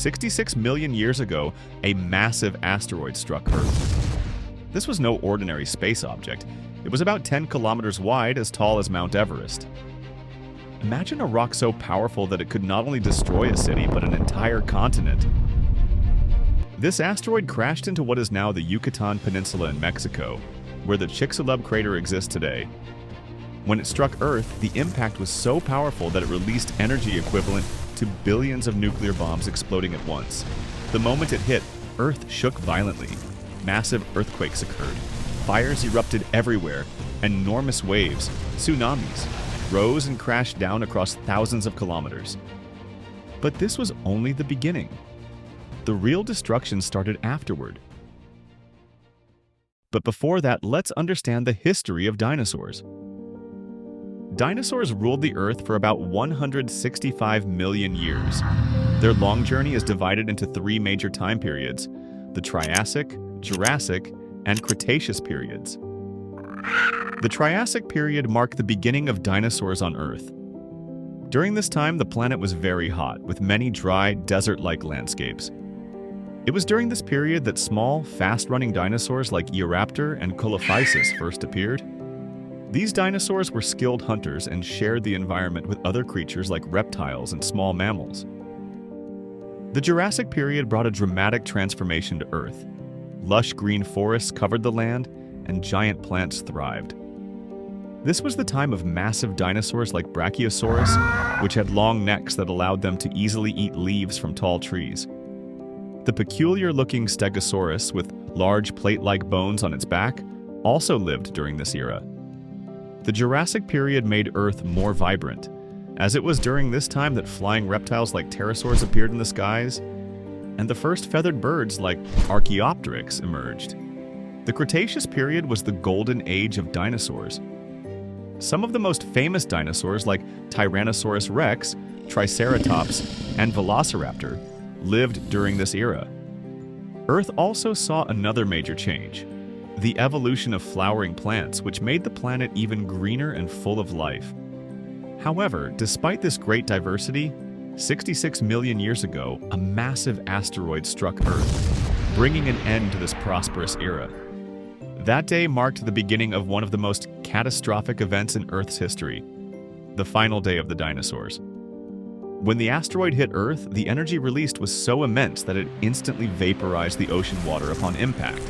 66 million years ago, a massive asteroid struck Earth. This was no ordinary space object. It was about 10 kilometers wide, as tall as Mount Everest. Imagine a rock so powerful that it could not only destroy a city, but an entire continent. This asteroid crashed into what is now the Yucatan Peninsula in Mexico, where the Chicxulub crater exists today. When it struck Earth, the impact was so powerful that it released energy equivalent to billions of nuclear bombs exploding at once. The moment it hit, Earth shook violently. Massive earthquakes occurred. Fires erupted everywhere. Enormous waves, tsunamis, rose and crashed down across thousands of kilometers. But this was only the beginning. The real destruction started afterward. But before that, let's understand the history of dinosaurs. Dinosaurs ruled the Earth for about 165 million years. Their long journey is divided into three major time periods: the Triassic, Jurassic, and Cretaceous periods. The Triassic period marked the beginning of dinosaurs on Earth. During this time, the planet was very hot, with many dry, desert-like landscapes. It was during this period that small, fast-running dinosaurs like Eoraptor and Coelophysis first appeared. These dinosaurs were skilled hunters and shared the environment with other creatures like reptiles and small mammals. The Jurassic period brought a dramatic transformation to Earth. Lush green forests covered the land, and giant plants thrived. This was the time of massive dinosaurs like Brachiosaurus, which had long necks that allowed them to easily eat leaves from tall trees. The peculiar-looking Stegosaurus, with large plate-like bones on its back, also lived during this era. The Jurassic period made Earth more vibrant, as it was during this time that flying reptiles like pterosaurs appeared in the skies, and the first feathered birds like Archaeopteryx emerged. The Cretaceous period was the golden age of dinosaurs. Some of the most famous dinosaurs like Tyrannosaurus rex, Triceratops, and Velociraptor lived during this era. Earth also saw another major change: the evolution of flowering plants, which made the planet even greener and full of life. However, despite this great diversity, 66 million years ago, a massive asteroid struck Earth, bringing an end to this prosperous era. That day marked the beginning of one of the most catastrophic events in Earth's history: the final day of the dinosaurs. When the asteroid hit Earth, the energy released was so immense that it instantly vaporized the ocean water upon impact.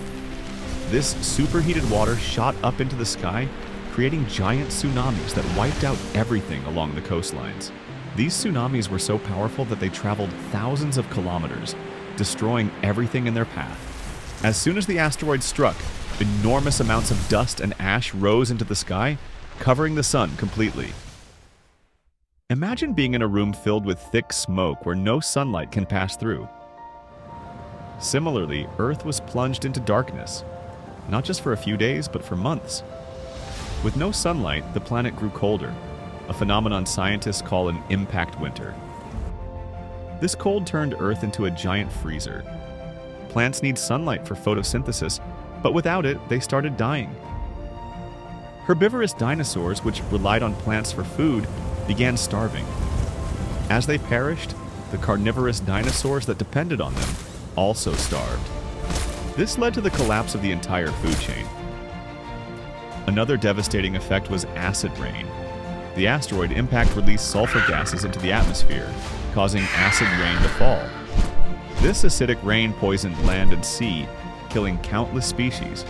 This superheated water shot up into the sky, creating giant tsunamis that wiped out everything along the coastlines. These tsunamis were so powerful that they traveled thousands of kilometers, destroying everything in their path. As soon as the asteroid struck, enormous amounts of dust and ash rose into the sky, covering the sun completely. Imagine being in a room filled with thick smoke where no sunlight can pass through. Similarly, Earth was plunged into darkness, not just for a few days, but for months. With no sunlight, the planet grew colder, a phenomenon scientists call an impact winter. This cold turned Earth into a giant freezer. Plants need sunlight for photosynthesis, but without it, they started dying. Herbivorous dinosaurs, which relied on plants for food, began starving. As they perished, the carnivorous dinosaurs that depended on them also starved. This led to the collapse of the entire food chain. Another devastating effect was acid rain. The asteroid impact released sulfur gases into the atmosphere, causing acid rain to fall. This acidic rain poisoned land and sea, killing countless species.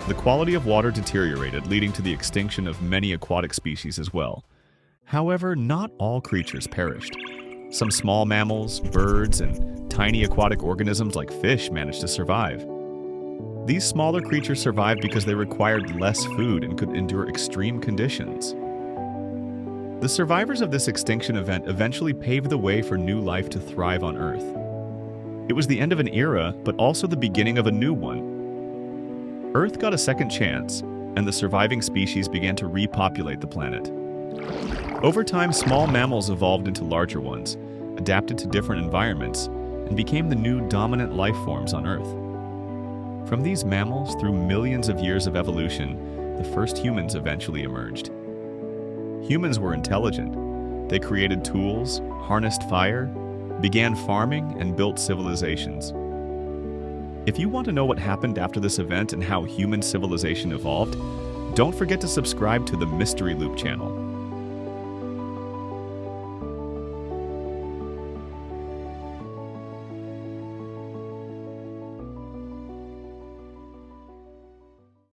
The quality of water deteriorated, leading to the extinction of many aquatic species as well. However, not all creatures perished. Some small mammals, birds, and tiny aquatic organisms like fish managed to survive. These smaller creatures survived because they required less food and could endure extreme conditions. The survivors of this extinction event eventually paved the way for new life to thrive on Earth. It was the end of an era, but also the beginning of a new one. Earth got a second chance, and the surviving species began to repopulate the planet. Over time, small mammals evolved into larger ones, adapted to different environments, and became the new dominant life forms on Earth. From these mammals, through millions of years of evolution, the first humans eventually emerged. Humans were intelligent. They created tools, harnessed fire, began farming, and built civilizations. If you want to know what happened after this event and how human civilization evolved, don't forget to subscribe to the Mystery Loop channel.